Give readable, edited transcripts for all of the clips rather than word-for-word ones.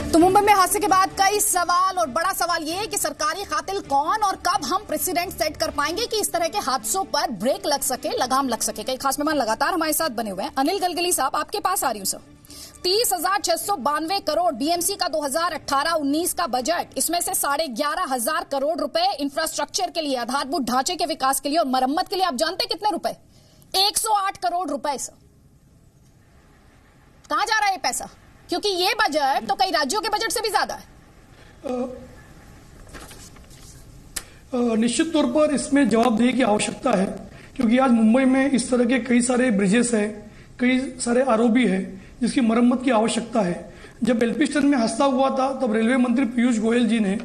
तो मुंबई में हादसे के बाद कई सवाल और बड़ा सवाल ये है कि सरकारी कातिल कौन और कब हम प्रेसिडेंट सेट कर पाएंगे कि इस तरह के हादसों पर ब्रेक लग सके, लगाम लग सके। कई खास मेहमान लगातार हमारे साथ बने हुए हैं। अनिल गलगली साहब, आपके पास आ रही हूं सर। 30,692 करोड़ बीएमसी का 2018-19 का बजट, इसमें से 11,500 करोड़ रुपए इंफ्रास्ट्रक्चर के लिए, आधारभूत ढांचे के विकास के लिए और मरम्मत के लिए। आप जानते कितने रुपए? 108 करोड़ रुपए सर। कहां जा रहा है ये पैसा? क्योंकि ये बजट तो कई राज्यों के बजट से भी ज्यादा है। निश्चित तौर पर इसमें जवाबदेही की आवश्यकता है, क्योंकि आज मुंबई में इस तरह के कई सारे ब्रिजेस हैं, कई सारे आरओबी है जिसकी मरम्मत की आवश्यकता है। जब एलपीस्टन में हादसा हुआ था तब रेलवे मंत्री पीयूष गोयल जी ने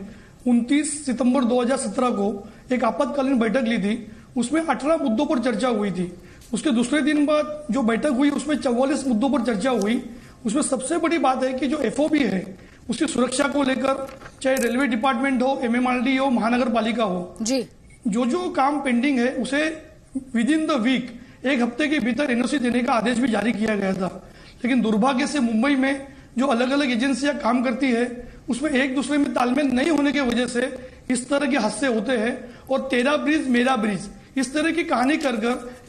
29 सितंबर 2017 को एक आपातकालीन बैठक ली थी। उसमें 18 मुद्दों पर चर्चा हुई थी। उसके दूसरे दिन बाद जो बैठक हुई उसमें 44 मुद्दों पर चर्चा हुई। उसमें सबसे बड़ी बात है कि जो एफओबी है उसकी सुरक्षा को लेकर, चाहे रेलवे डिपार्टमेंट हो, एमएमआरडी हो, महानगर पालिका हो, जी जो काम पेंडिंग है उसे विद इन द वीक, एक हफ्ते के भीतर एनओसी देने का आदेश भी जारी किया गया था। लेकिन दुर्भाग्य से मुंबई में जो अलग अलग एजेंसियां काम करती है उसमें एक दूसरे में तालमेल नहीं होने की वजह से इस तरह के हादसे होते हैं और तेरा ब्रिज मेरा ब्रिज इस तरह की कहानी कर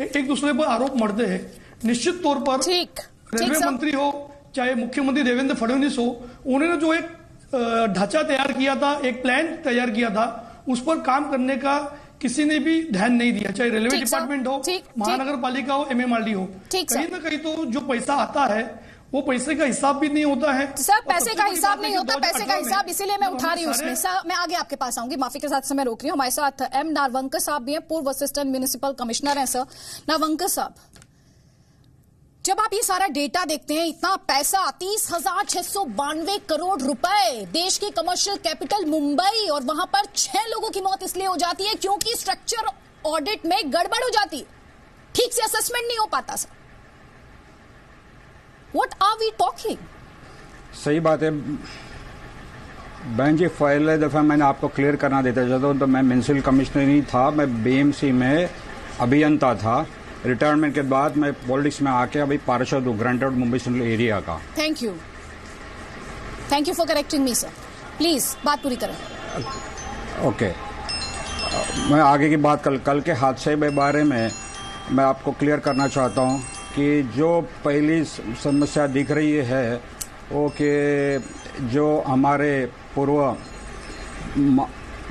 एक दूसरे पर आरोप मढ़ते हैं। निश्चित तौर पर रेलवे मंत्री हो चाहे मुख्यमंत्री देवेंद्र फडणवीस हो, उन्होंने जो एक ढांचा तैयार किया था, एक प्लान तैयार किया था, उस पर काम करने का किसी ने भी ध्यान नहीं दिया, चाहे रेलवे डिपार्टमेंट हो, महानगर पालिका हो, एमएमआरडी हो। कहीं ना कहीं तो जो पैसा आता है वो पैसे का हिसाब भी नहीं होता है। सर, पैसे का हिसाब नहीं होता, पैसे का हिसाब इसीलिए मैं उठा रही हूँ उसमें। सर, मैं आगे आपके पास आऊंगी, माफी के साथ समय रोक रही हूँ। हमारे साथ एम नारवंकर साहब भी हैं, पूर्व असिस्टेंट म्युनिसिपल कमिश्नर हैं। सर नारवंकर साहब, जब आप ये सारा डेटा देखते हैं, इतना पैसा 30,692 करोड़ रुपए, देश की कमर्शियल कैपिटल मुंबई, और वहां पर 6 लोगों की मौत इसलिए हो जाती है क्योंकि स्ट्रक्चर ऑडिट में गड़बड़ हो जाती है, ठीक से असेसमेंट नहीं हो पाता। Sir, what are we talking? सही बात है बहन जी। पहले दफा मैंने आपको क्लियर करना देता चाहता हूं, तो मैं म्युनिसिपल कमिश्नर नहीं था, मैं बीएमसी में अभियंता था। रिटायरमेंट के बाद मैं पॉलिटिक्स में आके अभी पार्षद हूँ ग्रांटेड मुंबई सेंट्रल एरिया का। Thank you for correcting me sir. Please बात पूरी करें। ओके, मैं आगे की बात कल के हादसे के बारे में मैं आपको क्लियर करना चाहता हूँ कि जो पहली समस्या दिख रही है वो कि जो हमारे पूर्व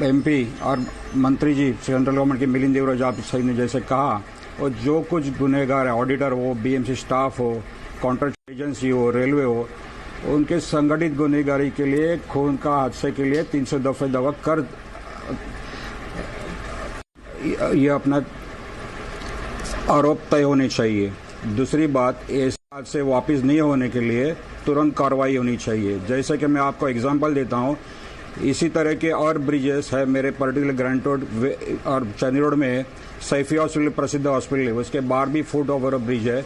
एमपी और मंत्री जी सेंट्रल गवर्नमेंट के मिलिंद देवराज आप सही ने जैसे कहा, और जो कुछ गुनहगार है, ऑडिटर हो, बीएमसी स्टाफ हो, कॉन्ट्रैक्ट एजेंसी हो, रेलवे हो, उनके संगठित गुनहगारी के लिए, खून का हादसे के लिए 300 दफा कर ये अपना आरोप तय होने चाहिए। दूसरी बात, इस हादसे वापस नहीं होने के लिए तुरंत कार्रवाई होनी चाहिए। जैसे कि मैं आपको एग्जांपल देता हूं, इसी तरह के और ब्रिजेस है मेरे पर्टिकुलर ग्रैंड रोड और चांदनी रोड में सैफी हॉस्पिटल प्रसिद्ध हॉस्पिटल है, उसके 12 फुट ओवर ब्रिज है।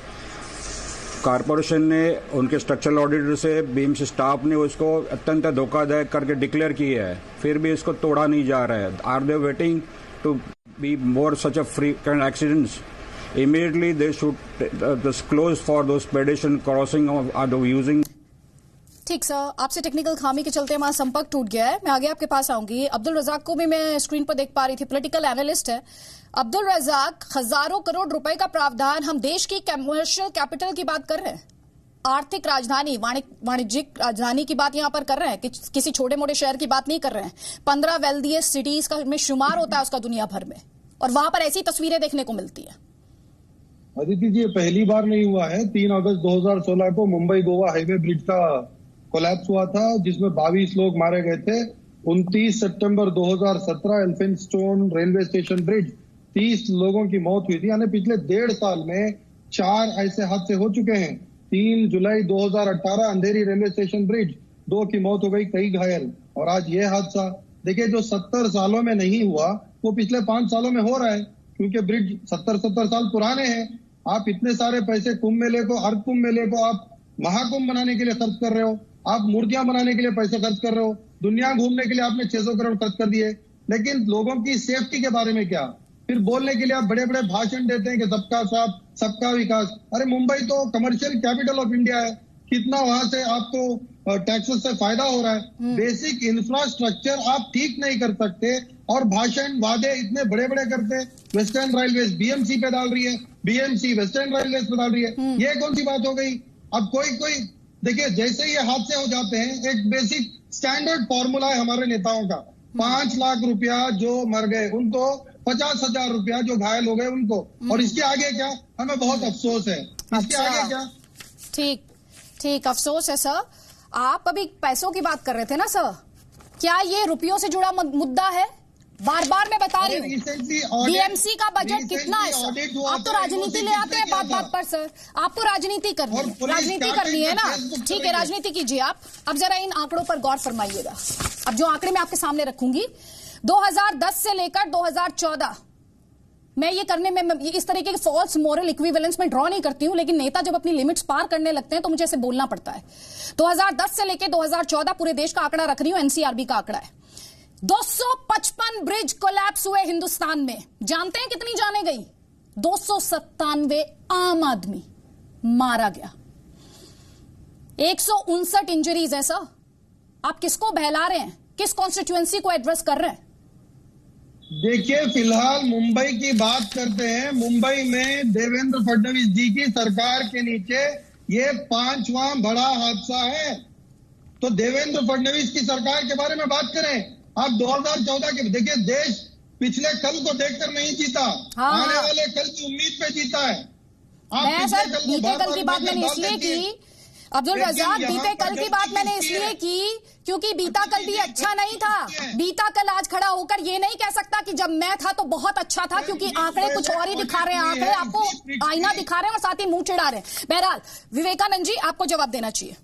कारपोरेशन ने उनके स्ट्रक्चरल ऑडिटर से बीएमसी स्टाफ ने उसको अत्यंत धोखादायक करके डिक्लेयर किया है, फिर भी इसको तोड़ा नहीं जा रहा है। Are they waiting to be more such a frequent accidents? Immediately they should close for those pedestrian crossing or using. ठीक सर, आपसे टेक्निकल खामी के चलते हमारा संपर्क टूट गया है। मैं आगे आपके पास आऊंगी। अब्दुल रजाक को भी मैं स्क्रीन पर देख पा रही थी, पॉलिटिकल एनालिस्ट है। अब्दुल रजाक, हजारों करोड़ रुपए का प्रावधान, हम देश की कमर्शियल कैपिटल की बात कर रहे हैं, आर्थिक राजधानी, वाणिज्यिक राजधानी की बात यहां पर कर रहे हैं, किसी छोटे मोटे शहर की बात नहीं कर रहे हैं। 15 वेल्दिएस्ट सिटीज का में शुमार होता है उसका दुनिया भर में, और वहां पर ऐसी तस्वीरें देखने को मिलती है। अदिति जी, ये पहली बार नहीं हुआ है। 3 अगस्त 2016 को मुंबई गोवा हाईवे ब्रिज का कोलैप्स हुआ था, जिसमें 22 लोग मारे गए थे। 29 सितंबर 2017 एल्फिंस्टोन रेलवे स्टेशन ब्रिज, 30 लोगों की मौत हुई थी। यानी पिछले 1.5 साल में 4 ऐसे हादसे हो चुके हैं। 3 जुलाई 2018 अंधेरी रेलवे स्टेशन ब्रिज, 2 की मौत हो गई, कई घायल, और आज ये हादसा। देखिए, जो 70 सालों में नहीं हुआ वो पिछले 5 सालों में हो रहा है, क्योंकि ब्रिज 70 साल पुराने हैं। आप इतने सारे पैसे कुंभ मेले को, हर कुंभ मेले को आप महाकुंभ बनाने के लिए खर्च कर रहे हो, आप मूर्तियां बनाने के लिए पैसे खर्च कर रहे हो, दुनिया घूमने के लिए आपने 600 करोड़ खर्च कर दिए, लेकिन लोगों की सेफ्टी के बारे में क्या? फिर बोलने के लिए आप बड़े बड़े भाषण देते हैं कि सबका साथ सबका विकास। अरे मुंबई तो कमर्शियल कैपिटल ऑफ इंडिया है, कितना वहां से आपको टैक्सेस से फायदा हो रहा है। बेसिक इंफ्रास्ट्रक्चर आप ठीक नहीं कर सकते और भाषण वादे इतने बड़े बड़े करते। वेस्टर्न रेलवे बीएमसी पे डाल रही है, बीएमसी वेस्टर्न रेलवे पे डाल रही है, ये कौन सी बात हो गई। अब कोई देखिए, जैसे ये हादसे हो जाते हैं, एक बेसिक स्टैंडर्ड फॉर्मूला है हमारे नेताओं का, 5 लाख रुपया जो मर गए उनको, 50,000 रुपया जो घायल हो गए उनको, और इसके आगे क्या, हमें बहुत अफसोस है। इसके आगे क्या, ठीक अफसोस है सर। आप अभी पैसों की बात कर रहे थे ना सर, क्या ये रुपयों से जुड़ा मुद्दा है? बार बार मैं बता रही हूँ, बीएमसी का बजट कितना है सर? आप तो राजनीति ले आते हैं बात बात पर सर, आपको राजनीति करनी है ना, ठीक है राजनीति कीजिए आप। अब जरा इन आंकड़ों पर गौर फरमाइएगा। अब जो आंकड़े मैं आपके सामने रखूंगी, 2010 से लेकर 2014, मैं ये करने में इस तरीके के फॉल्स मॉरल इक्विवेलेंस में ड्रॉ नहीं करती हूं, लेकिन नेता जब अपनी लिमिट्स पार करने लगते हैं तो मुझे ऐसे बोलना पड़ता है। 2010 से लेकर 2014 पूरे देश का आंकड़ा रख रही हूं, एनसीआरबी का आंकड़ा है। 255 ब्रिज कोलैप्स हुए हिंदुस्तान में। जानते हैं कितनी जाने गई? 297 आम आदमी मारा गया, 159 इंजरीज है सर। आप किसको बहला रहे हैं? किस कॉन्स्टिट्यूएंसी को एड्रेस कर रहे हैं? देखिए, फिलहाल मुंबई की बात करते हैं। मुंबई में देवेंद्र फडणवीस जी की सरकार के नीचे ये 5वां बड़ा हादसा है। तो देवेंद्र फडणवीस की सरकार के बारे में बात करें। आप 2014 के देखिए, देश पिछले कल को देखकर नहीं जीता, आने वाले कल की उम्मीद पे जीता है। बीते कल की बात मैंने इसलिए की, अब्दुल रज़ाक, बीते कल की बात मैंने इसलिए की क्योंकि बीता कल भी अच्छा नहीं था। बीता कल आज खड़ा होकर ये नहीं कह सकता कि जब मैं था तो बहुत अच्छा था, क्योंकि आंकड़े कुछ और ही दिखा रहे हैं। आंकड़े आपको आईना दिखा रहे हैं और साथ ही मुंह चिढ़ा रहे हैं। बहरहाल विवेकानंद जी, आपको जवाब देना चाहिए,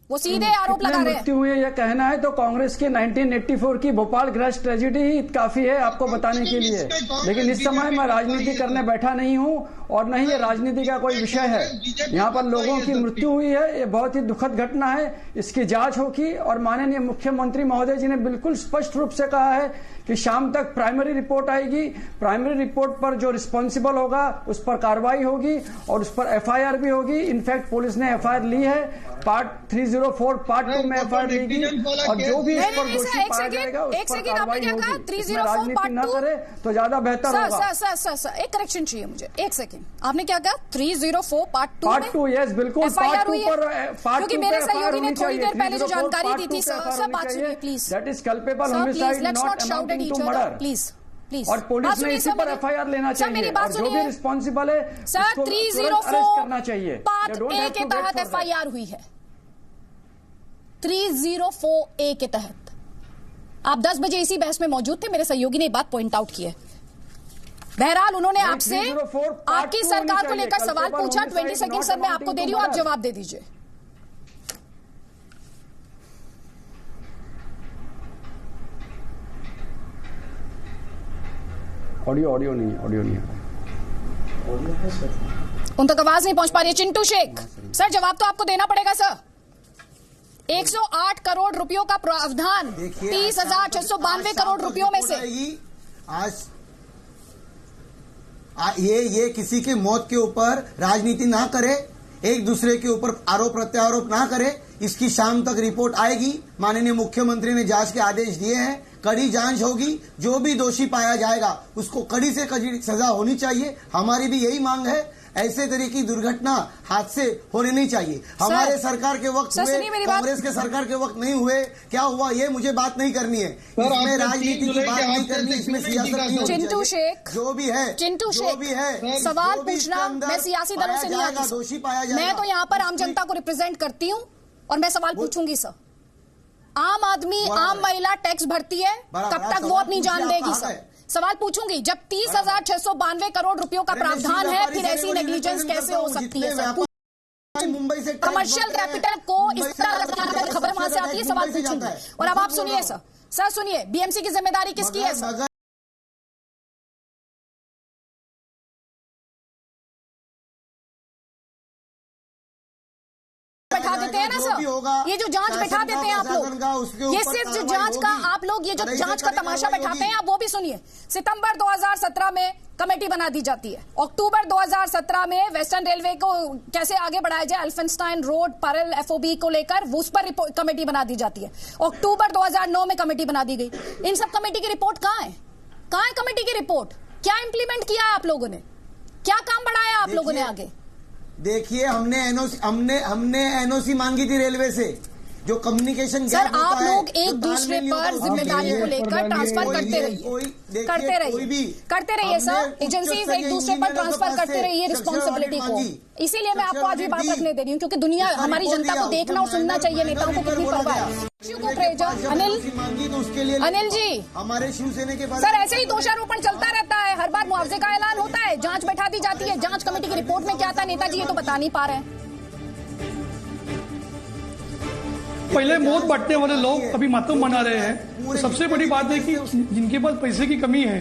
वो सीधे आरोप लगा रहे हैं। मृत्यु हुई यह कहना है तो कांग्रेस के 1984 की भोपाल क्रश ट्रेजेडी ही काफी है आपको बताने के लिए। लेकिन इस समय मैं राजनीति करने बैठा नहीं हूं और न ही ये राजनीति का कोई विषय है। यहाँ पर लोगों की मृत्यु हुई है, ये बहुत ही दुखद घटना है, इसकी जांच होगी। और माननीय मुख्यमंत्री महोदय जी ने बिल्कुल स्पष्ट रूप से कहा है कि शाम तक प्राइमरी रिपोर्ट आएगी। प्राइमरी रिपोर्ट पर जो रिस्पॉन्सिबल होगा उस पर कार्रवाई होगी और उस पर एफआईआर भी होगी। इनफैक्ट पुलिस ने एफआईआर ली है, पार्ट 304 पार्ट 2 में एफआईआर लेगी और जो भी इस पर दोषी पाया जाएगा उस पर कार्रवाई होगी। इसमें राजनीति न करे तो ज्यादा बेहतर होगा। सर एक करेक्शन चाहिए मुझे, एक सेकंड। आपने क्या कहा? 304 पार्ट 2? यस बिल्कुल, पार्ट 2 पर क्योंकि मेरे सहयोगी ने थोड़ी देर पहले जो जानकारी दी थी सर, बात सुनिए please. That is culpable homicide not amounting to murder. Please और पुलिस ने इसी पर एफआईआर लेना चाहिए और जो भी रिस्पॉन्सिबल है सर 304 करना चाहिए। पार्ट ए के तहत एफआईआर हुई है, 304A के तहत। आप 10 बजे इसी बहस में मौजूद थे, मेरे सहयोगी ने एक बात पॉइंट आउट की है। बहरहाल उन्होंने आपसे आपकी सरकार को लेकर सवाल पूछा। 20 सेकंड सर मैं आपको दे रही हूं, आप जवाब दे दीजिए। ऑडियो नहीं है। उन तक आवाज नहीं पहुंच पा रही है। चिंटू शेख सर, जवाब तो आपको देना पड़ेगा सर। 108 करोड़ रुपयों का प्रावधान 30,692 करोड़ रुपयों में से आज ये किसी के मौत के ऊपर राजनीति ना करे, एक दूसरे के ऊपर आरोप प्रत्यारोप ना करे। इसकी शाम तक रिपोर्ट आएगी। माननीय मुख्यमंत्री ने जांच के आदेश दिए हैं, कड़ी जांच होगी। जो भी दोषी पाया जाएगा उसको कड़ी से कड़ी सजा होनी चाहिए। हमारी भी यही मांग है। ऐसे तरह की दुर्घटना हादसे होने नहीं चाहिए। हमारे सरकार के वक्त हुए, कांग्रेस के सरकार के वक्त नहीं हुए। क्या हुआ ये मुझे बात नहीं करनी है, इसमें राजनीति की बात नहीं करनी, इसमें सियासत नहीं होनी। चिंटू शेख जो भी है सवाल पूछना, मैं सियासी दलों से नहीं आती, दोषी पाया जाएगा। मैं तो यहाँ पर आम जनता को रिप्रेजेंट करती हूँ और मैं सवाल पूछूंगी सर। आम आदमी, आम महिला टैक्स भरती है, कब तक वो अपनी जान देगी सर? सवाल पूछूंगी। जब 30,692 करोड़ रुपयों का प्रावधान है, फिर ऐसी नेग्लिजेंस कैसे हो सकती है सर? मुंबई से कमर्शियल कैपिटल को इस तरह खबर वहां से आती है, सवाल पूछूंगी। और अब आप सुनिए सर सुनिए, बीएमसी की जिम्मेदारी किसकी है सर? बैठा देते हैं ना सर, ये जो जांच बैठा देते हैं आप लोग, ये सिर्फ जो जांच का आप लोग ये जो जांच का तमाशा बैठाते हैं, आप वो भी सुनिए। सितंबर 2017 में कमेटी बना दी जाती है, अक्टूबर 2017 में वेस्टर्न रेलवे को कैसे आगे बढ़ाया जाए, एल्फिंस्टाइन रोड परल एफओबी को लेकर उस पर कमेटी बना दी जाती है। अक्टूबर 2009 में कमेटी बना दी गई। इन सब कमेटी की रिपोर्ट कहां है? कहां है कमेटी की रिपोर्ट? क्या इंप्लीमेंट किया है आप लोगों ने? क्या काम बढ़ाया आप लोगों ने आगे? देखिए, हमने एनओसी मांगी थी रेलवे से, जो कम्युनिकेशन सर आप लोग एक दूसरे पर जिम्मेदारी को लेकर ट्रांसफर करते रहिए सर, एजेंसीज एक दूसरे पर ट्रांसफर करते रहिए रिस्पॉन्सिबिलिटी को। इसीलिए मैं आपको आज भी बात रखने दे रही हूँ, क्योंकि दुनिया हमारी जनता को देखना और सुनना चाहिए नेताओं को कितनी परवाह है। अनिल जी, हमारे शिवसेना के पास सर ऐसे ही दोषारोपण चलता रहता है, हर बार मुआवजे का ऐलान होता है, जांच बैठा दी जाती है, जांच कमेटी की रिपोर्ट में क्या था नेताजी ये तो बता नहीं पा रहे हैं। पहले मौत बांटने वाले लोग अभी मातम मना रहे हैं। तो सबसे बड़ी बात है कि जिनके पास पैसे की कमी है,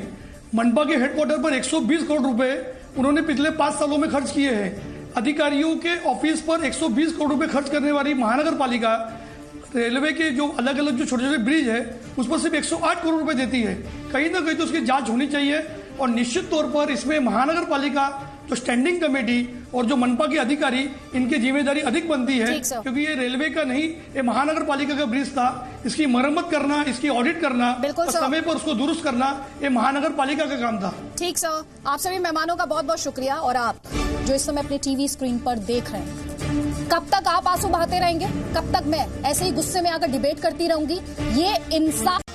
मनपा के हेडक्वार्टर पर 120 करोड़ रुपए उन्होंने पिछले 5 सालों में खर्च किए हैं। अधिकारियों के ऑफिस पर 120 करोड़ रुपए खर्च करने वाली महानगर पालिका रेलवे के जो अलग अलग जो छोटे छोटे ब्रिज है उस पर सिर्फ 108 करोड़ रुपए देती है। कहीं ना कहीं तो उसकी जांच होनी चाहिए, और निश्चित तौर पर इसमें महानगर पालिका जो स्टैंडिंग कमेटी और जो मनपा के अधिकारी, इनकी जिम्मेदारी अधिक बनती है, क्योंकि ये रेलवे का नहीं, ये महानगर पालिका का ब्रिज था। इसकी मरम्मत करना, इसकी ऑडिट करना और समय पर उसको दुरुस्त करना, ये महानगर पालिका का काम था। ठीक सर, आप सभी मेहमानों का बहुत बहुत शुक्रिया। और आप जो इस समय अपने टीवी स्क्रीन पर देख रहे हैं, कब तक आप आंसू बहाते रहेंगे? कब तक मैं ऐसे ही गुस्से में आकर डिबेट करती रहूंगी? ये इंसाफ